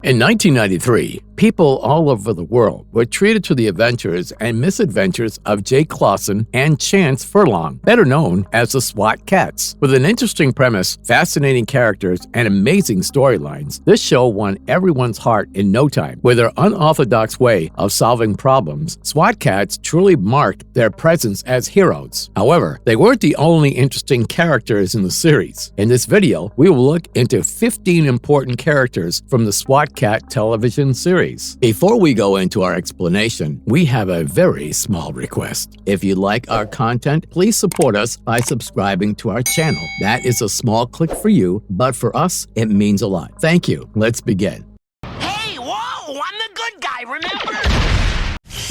In 1993, people all over the world were treated to the adventures and misadventures of Jake Clausen and Chance Furlong, better known as the Swat Cats. With an interesting premise, fascinating characters, and amazing storylines, this show won everyone's heart in no time. With their unorthodox way of solving problems, Swat Cats truly marked their presence as heroes. However, they weren't the only interesting characters in the series. In this video, we will look into 15 important characters from the Swat Cat television series. Before we go into our explanation, we have a very small request. If you like our content, please support us by subscribing to our channel. That is a small click for you, but for us, it means a lot. Thank you. Let's begin. Hey, whoa! I'm the good guy, remember?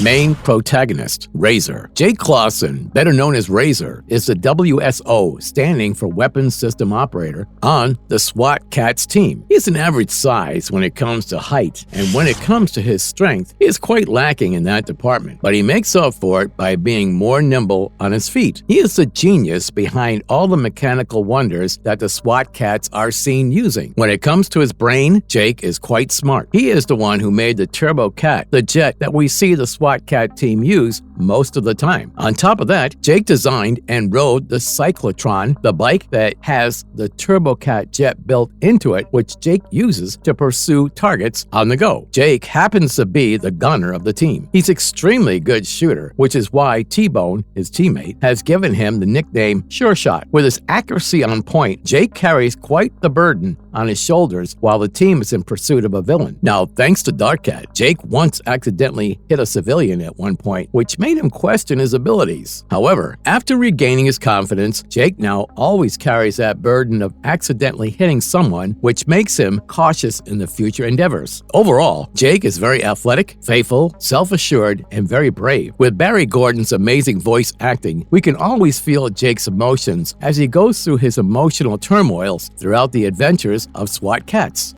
Main protagonist, Razor. Jake Clausen, better known as Razor, is the WSO, standing for Weapons System Operator, on the SWAT Cats team. He is an average size when it comes to height, and when it comes to his strength, he is quite lacking in that department, but he makes up for it by being more nimble on his feet. He is the genius behind all the mechanical wonders that the SWAT Cats are seen using. When it comes to his brain, Jake is quite smart. He is the one who made the Turbo Cat, the jet that we see the SWAT Cat team use most of the time. On top of that, Jake designed and rode the Cyclotron, the bike that has the Turbo Cat jet built into it, which Jake uses to pursue targets on the go. Jake happens to be the gunner of the team. He's extremely good shooter, which is why T-Bone, his teammate, has given him the nickname Sure Shot. With his accuracy on point, Jake carries quite the burden on his shoulders while the team is in pursuit of a villain. Now, thanks to Darkcat, Jake once accidentally hit a civilian at one point, which made him question his abilities. However, after regaining his confidence, Jake now always carries that burden of accidentally hitting someone, which makes him cautious in the future endeavors. Overall, Jake is very athletic, faithful, self-assured, and very brave. With Barry Gordon's amazing voice acting, we can always feel Jake's emotions as he goes through his emotional turmoils throughout the adventures of SWAT Cats.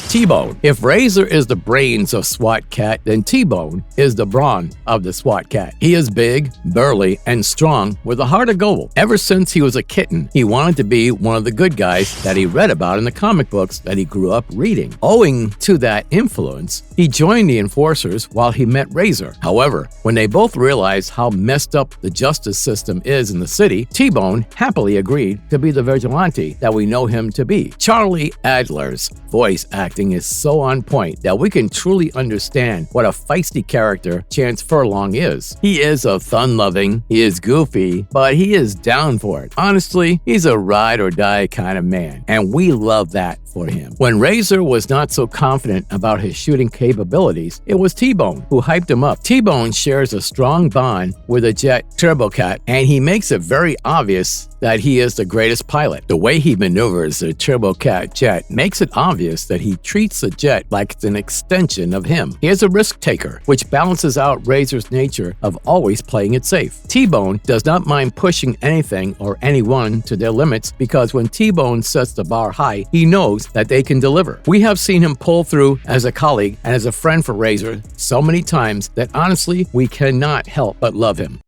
T-Bone. If Razor is the brains of SWAT Cat, then T-Bone is the brawn of the SWAT Cat. He is big, burly, and strong with a heart of gold. Ever since he was a kitten, he wanted to be one of the good guys that he read about in the comic books that he grew up reading. Owing to that influence, he joined the Enforcers while he met Razor. However, when they both realized how messed up the justice system is in the city, T-Bone happily agreed to be the vigilante that we know him to be. Charlie Adler's voice acting is so on point that we can truly understand what a feisty character Chance Furlong is. He is a fun-loving, he is goofy, but he is down for it. Honestly, he's a ride-or-die kind of man, and we love that for him. When Razor was not so confident about his shooting capabilities, it was T-Bone who hyped him up. T-Bone shares a strong bond with the jet Turbo Cat, and he makes it very obvious that he is the greatest pilot. The way he maneuvers the Turbo Cat jet makes it obvious that he treats the jet like it's an extension of him. He is a risk taker, which balances out Razor's nature of always playing it safe. T-Bone does not mind pushing anything or anyone to their limits because when T-Bone sets the bar high, he knows that they can deliver. We have seen him pull through as a colleague and as a friend for Razor so many times that honestly, we cannot help but love him.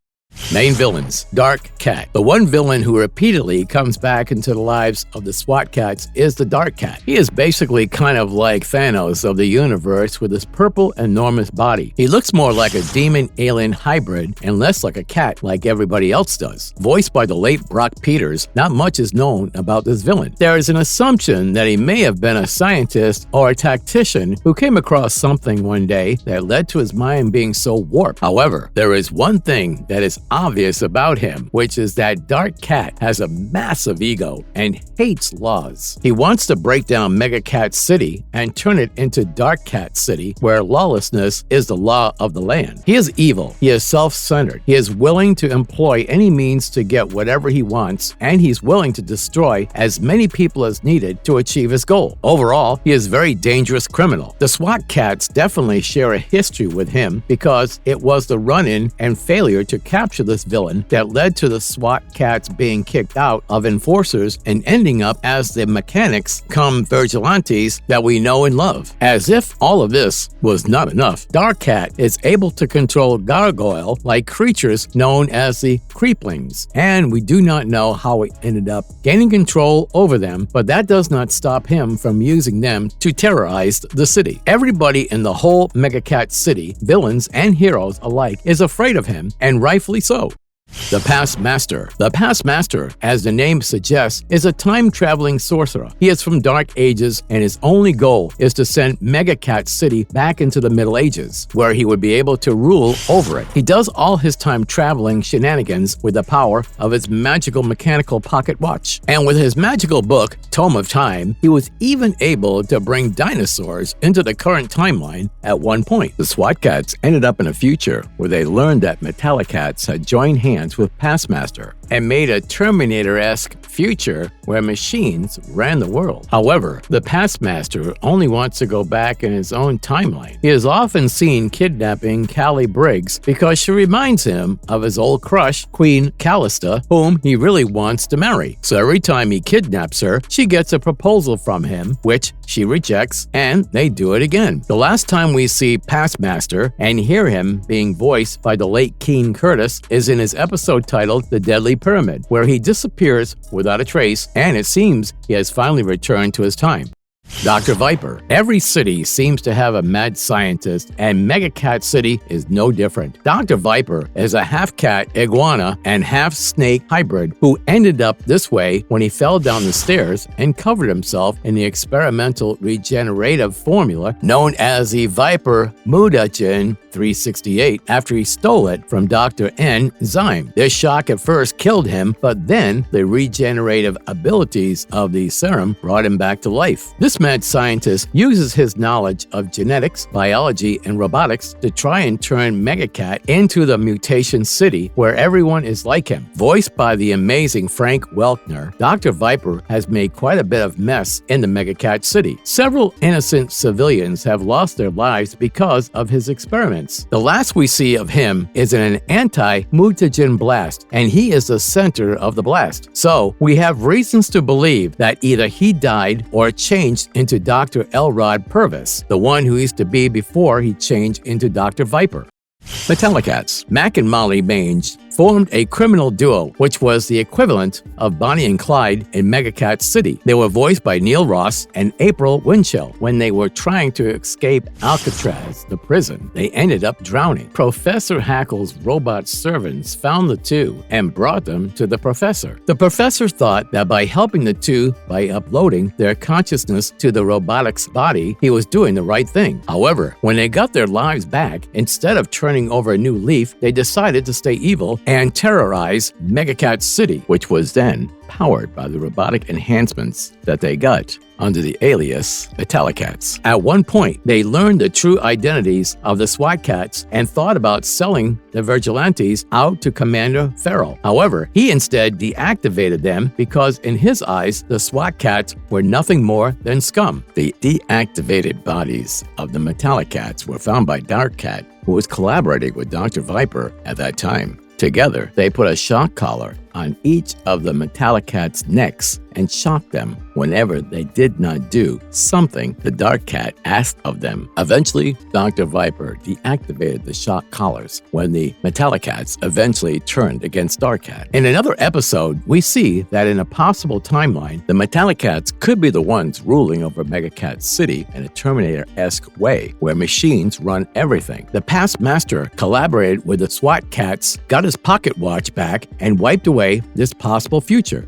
Main villains, Dark Cat. The one villain who repeatedly comes back into the lives of the SWAT Cats is the Dark Cat. He is basically kind of like Thanos of the universe with his purple enormous body. He looks more like a demon-alien hybrid and less like a cat like everybody else does. Voiced by the late Brock Peters, not much is known about this villain. There is an assumption that he may have been a scientist or a tactician who came across something one day that led to his mind being so warped. However, there is one thing that is obvious about him, which is that Dark Cat has a massive ego and hates laws. He wants to break down Mega Cat City and turn it into Dark Cat City, where lawlessness is the law of the land. He is evil, he is self-centered, he is willing to employ any means to get whatever he wants, and he's willing to destroy as many people as needed to achieve his goal. Overall, he is a very dangerous criminal. The SWAT Cats definitely share a history with him because it was the run-in and failure to capture unscrupulous villain that led to the SWAT cats being kicked out of enforcers and ending up as the mechanics come vigilantes that we know and love. As if all of this was not enough, Darkkat is able to control gargoyle-like creatures known as the creeplings, and we do not know how he ended up gaining control over them, but that does not stop him from using them to terrorize the city. Everybody in the whole Metallikat city, villains and heroes alike, is afraid of him, and rightfully so. The Pastmaster. The Pastmaster, as the name suggests, is a time-traveling sorcerer. He is from Dark Ages, and his only goal is to send Metallikat City back into the Middle Ages, where he would be able to rule over it. He does all his time-traveling shenanigans with the power of his magical mechanical pocket watch. And with his magical book, Tome of Time, he was even able to bring dinosaurs into the current timeline at one point. The SWAT cats ended up in a future where they learned that Metallikats had joined hands with Pastmaster and made a Terminator-esque future where machines ran the world. However, the Pastmaster only wants to go back in his own timeline. He is often seen kidnapping Callie Briggs because she reminds him of his old crush, Queen Callista, whom he really wants to marry. So every time he kidnaps her, she gets a proposal from him, which she rejects, and they do it again. The last time we see Pastmaster and hear him being voiced by the late Keen Curtis is in his episode titled The Deadly Pyramid, where he disappears without a trace, and it seems he has finally returned to his time. Dr. Viper. Every city seems to have a mad scientist, and Metallikat City is no different. Dr. Viper is a half-cat, iguana, and half-snake hybrid who ended up this way when he fell down the stairs and covered himself in the experimental regenerative formula known as the Viper Mutagen 368 after he stole it from Dr. N. Zyme. This shock at first killed him, but then the regenerative abilities of the serum brought him back to life. This mad scientist uses his knowledge of genetics, biology, and robotics to try and turn Metallikat into the mutation city where everyone is like him. Voiced by the amazing Frank Welkner, Dr. Viper has made quite a bit of mess in the Metallikat City. Several innocent civilians have lost their lives because of his experiments. The last we see of him is in an anti-mutagen blast, and he is the center of the blast. So we have reasons to believe that either he died or changed into Dr. Elrod Purvis, the one who used to be before he changed into Dr. Viper. Metallikats. Mac and Molly Mange formed a criminal duo, which was the equivalent of Bonnie and Clyde in Metallikat City. They were voiced by Neil Ross and April Winchell. When they were trying to escape Alcatraz, the prison, they ended up drowning. Professor Hackle's robot servants found the two and brought them to the professor. The professor thought that by helping the two by uploading their consciousness to the robotic's body, he was doing the right thing. However, when they got their lives back, instead of turning over a new leaf, they decided to stay evil and terrorize Metallikat City, which was then powered by the robotic enhancements that they got under the alias Metallikats. At one point, they learned the true identities of the SWAT cats and thought about selling the vigilantes out to Commander Farrell. However, he instead deactivated them because in his eyes, the SWAT cats were nothing more than scum. The deactivated bodies of the Metallikats were found by Darkkat, who was collaborating with Dr. Viper at that time. Together, they put a shock collar on each of the Metallikats' necks and shocked them whenever they did not do something the Darkkat asked of them. Eventually, Dr. Viper deactivated the shock collars when the Metallikats eventually turned against Darkkat. In another episode, we see that in a possible timeline, the Metallikats could be the ones ruling over Metallikat City in a Terminator-esque way, where machines run everything. The Pastmaster collaborated with the SWAT cats, got his pocket watch back, and wiped away this possible future.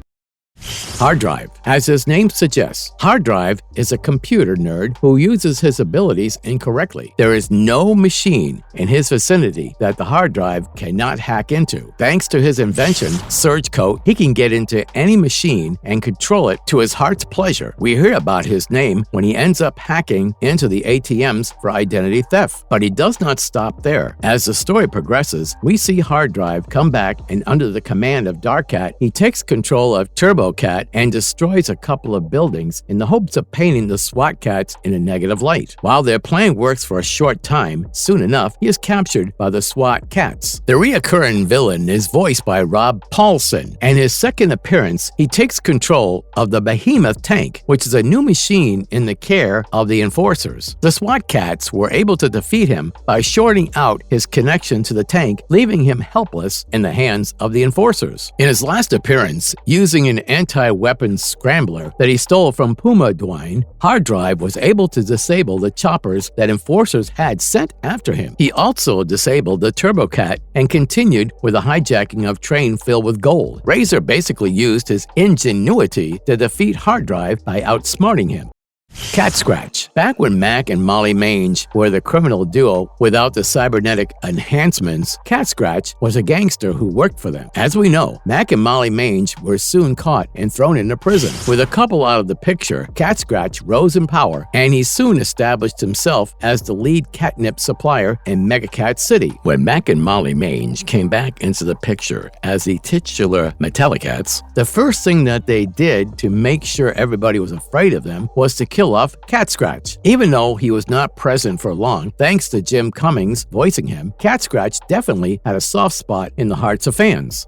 Hard Drive. As his name suggests, Hard Drive is a computer nerd who uses his abilities incorrectly. There is no machine in his vicinity that the hard drive cannot hack into. Thanks to his invention, Surge Coat, he can get into any machine and control it to his heart's pleasure. We hear about his name when he ends up hacking into the ATMs for identity theft. But he does not stop there. As the story progresses, we see Hard Drive come back, and under the command of Darkkat, he takes control of Turbo Cat and destroys a couple of buildings in the hopes of painting the SWAT cats in a negative light. While their plan works for a short time, soon enough, he is captured by the SWAT cats. The reoccurring villain is voiced by Rob Paulson, and his second appearance, he takes control of the Behemoth tank, which is a new machine in the care of the Enforcers. The SWAT cats were able to defeat him by shorting out his connection to the tank, leaving him helpless in the hands of the Enforcers. In his last appearance, using an anti-weapons scrambler that he stole from Puma Dwayne, Hard Drive was able to disable the choppers that Enforcers had sent after him. He also disabled the Turbo Cat and continued with a hijacking of train filled with gold. Razor basically used his ingenuity to defeat Hard Drive by outsmarting him. Katscratch. Back when Mac and Molly Mange were the criminal duo without the cybernetic enhancements, Katscratch was a gangster who worked for them. As we know, Mac and Molly Mange were soon caught and thrown into prison. With a couple out of the picture, Katscratch rose in power, and he soon established himself as the lead catnip supplier in Megacat City. When Mac and Molly Mange came back into the picture as the titular Metallikats, the first thing that they did to make sure everybody was afraid of them was to kill off Katscratch. Even though he was not present for long, thanks to Jim Cummings voicing him, Katscratch definitely had a soft spot in the hearts of fans.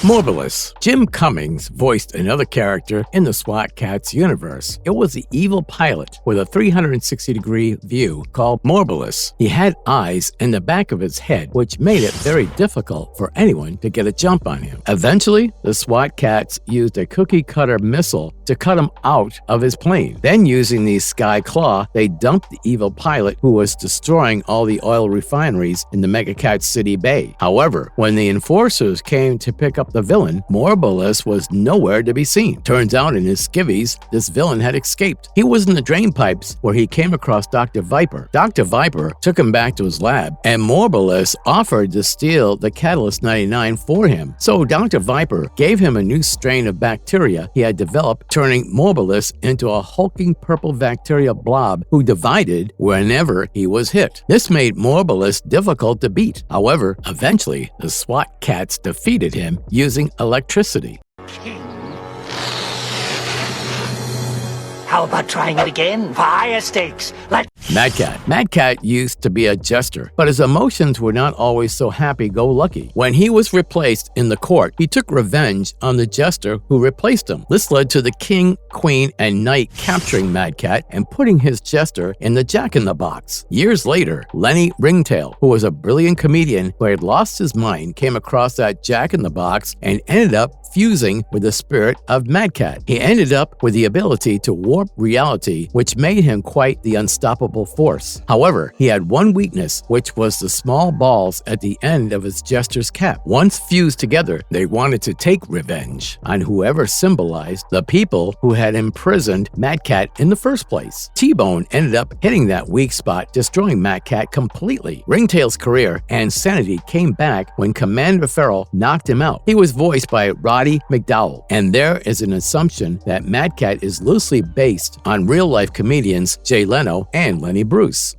Morbulus. Jim Cummings voiced another character in the SWAT Cats universe. It was the evil pilot with a 360-degree view called Morbulus. He had eyes in the back of his head, which made it very difficult for anyone to get a jump on him. Eventually, the SWAT Cats used a cookie-cutter missile to cut him out of his plane. Then, using the Sky Claw, they dumped the evil pilot who was destroying all the oil refineries in the Megacat City Bay. However, when the Enforcers came to pick up the villain, Morbulus was nowhere to be seen. Turns out in his skivvies, this villain had escaped. He was in the drain pipes where he came across Dr. Viper. Dr. Viper took him back to his lab, and Morbulus offered to steal the Catalyst 99 for him. So Dr. Viper gave him a new strain of bacteria he had developed, turning Morbulus into a hulking purple bacteria blob who divided whenever he was hit. This made Morbulus difficult to beat. However, eventually, the SWAT Cats defeated him using electricity. How about trying it again for higher stakes? Madkat. Madkat used to be a jester, but his emotions were not always so happy-go-lucky. When he was replaced in the court, he took revenge on the jester who replaced him. This led to the king, queen, and knight capturing Madkat and putting his jester in the jack-in-the-box. Years later, Lenny Ringtail, who was a brilliant comedian who had lost his mind, came across that jack-in-the-box and ended up fusing with the spirit of Madkat. He ended up with the ability to warp reality, which made him quite the unstoppable force. However, he had one weakness, which was the small balls at the end of his jester's cap. Once fused together, they wanted to take revenge on whoever symbolized the people who had imprisoned Madkat in the first place. T-Bone ended up hitting that weak spot, destroying Madkat completely. Ringtail's career and sanity came back when Commander Farrell knocked him out. He was voiced by Roddy McDowell, and there is an assumption that Madkat is loosely based on real-life comedians Jay Leno and Lenny Bruce.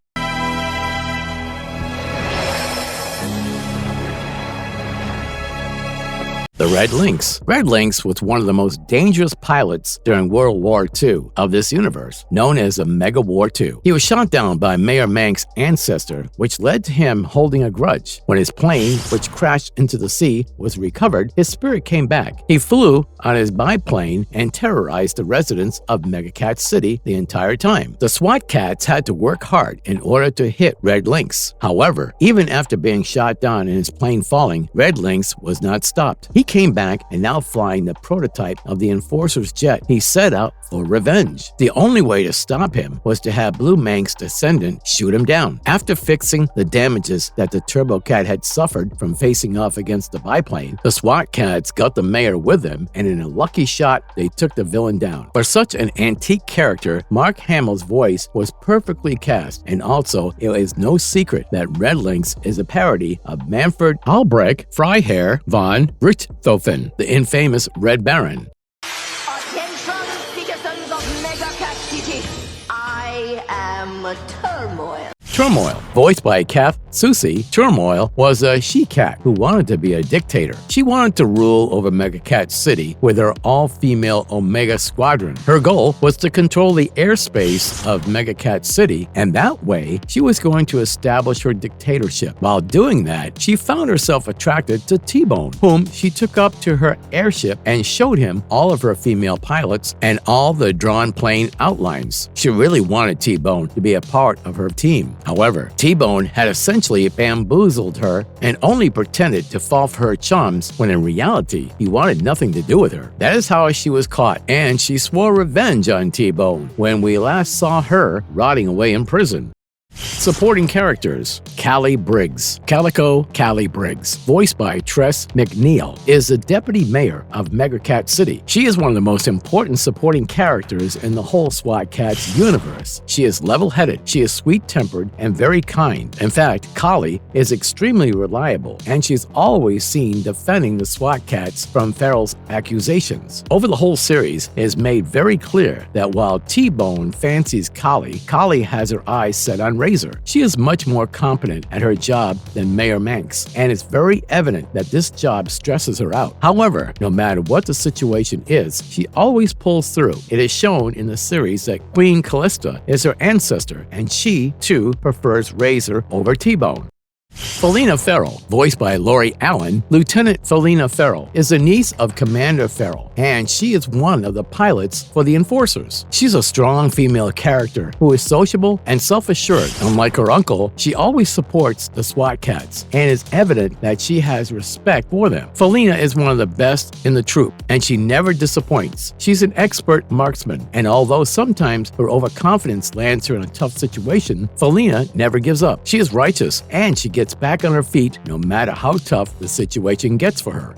The Red Lynx. Red Lynx was one of the most dangerous pilots during World War II of this universe, known as the Mega War II. He was shot down by Mayor Manx's ancestor, which led to him holding a grudge. When his plane, which crashed into the sea, was recovered, his spirit came back. He flew on his biplane and terrorized the residents of Megacat City the entire time. The SWAT Cats had to work hard in order to hit Red Lynx. However, even after being shot down and his plane falling, Red Lynx was not stopped. He came back and now flying the prototype of the Enforcer's jet, he set out for revenge. The only way to stop him was to have Blue Manx's descendant shoot him down. After fixing the damages that the Turbo Cat had suffered from facing off against the biplane, the SWAT Cats got the mayor with them, and in a lucky shot, they took the villain down. For such an antique character, Mark Hamill's voice was perfectly cast, and also it is no secret that Red Lynx is a parody of Manfred Albrecht Freiherr von Richthofen, the infamous Red Baron. Attention, citizens of Megacat City. I am Turmoil. Turmoil, voiced by Kath Susie, Turmoil was a she-cat who wanted to be a dictator. She wanted to rule over Metallikat City with her all-female Omega Squadron. Her goal was to control the airspace of Metallikat City, and that way, she was going to establish her dictatorship. While doing that, she found herself attracted to T-Bone, whom she took up to her airship and showed him all of her female pilots and all the drawn plane outlines. She really wanted T-Bone to be a part of her team. However, T-Bone had essentially bamboozled her and only pretended to fall for her charms when in reality, he wanted nothing to do with her. That is how she was caught, and she swore revenge on T-Bone when we last saw her rotting away in prison. Supporting characters: Callie Briggs. Calico Callie Briggs, voiced by Tress McNeil, is the deputy mayor of Metallikat City. She is one of the most important supporting characters in the whole SWAT Kats universe. She is level-headed, she is sweet-tempered, and very kind. In fact, Callie is extremely reliable, and she's always seen defending the SWAT Kats from Farrell's accusations. Over the whole series, it is made very clear that while T-Bone fancies Callie has her eyes set on Razor. She is much more competent at her job than Mayor Manx, and it's very evident that this job stresses her out. However, no matter what the situation is, she always pulls through. It is shown in the series that Queen Callista is her ancestor, and she, too, prefers Razor over T-Bone. Felina Farrell, voiced by Lori Allen, Lieutenant Felina Farrell is the niece of Commander Farrell, and she is one of the pilots for the Enforcers. She's a strong female character who is sociable and self-assured. Unlike her uncle, she always supports the SWAT Kats, and it's evident that she has respect for them. Felina is one of the best in the troop, and she never disappoints. She's an expert marksman, and although sometimes her overconfidence lands her in a tough situation, Felina never gives up. She is righteous, and she gets back on her feet no matter how tough the situation gets for her.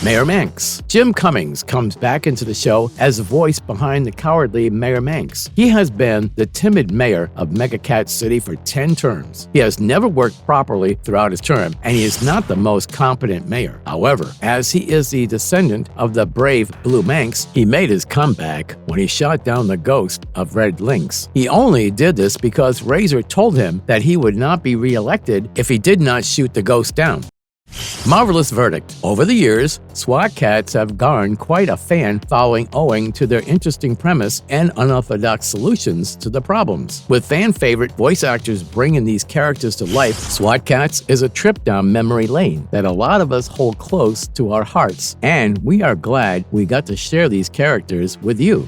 Mayor Manx. Jim Cummings comes back into the show as the voice behind the cowardly Mayor Manx. He has been the timid mayor of Metallikat City for 10 terms. He has never worked properly throughout his term, and he is not the most competent mayor. However, as he is the descendant of the brave Blue Manx, he made his comeback when he shot down the ghost of Red Lynx. He only did this because Razor told him that he would not be re-elected if he did not shoot the ghost down. Marvelous verdict. Over the years, SWAT Kats have garnered quite a fan following owing to their interesting premise and unorthodox solutions to the problems. With fan favorite voice actors bringing these characters to life, SWAT Kats is a trip down memory lane that a lot of us hold close to our hearts, and we are glad we got to share these characters with you.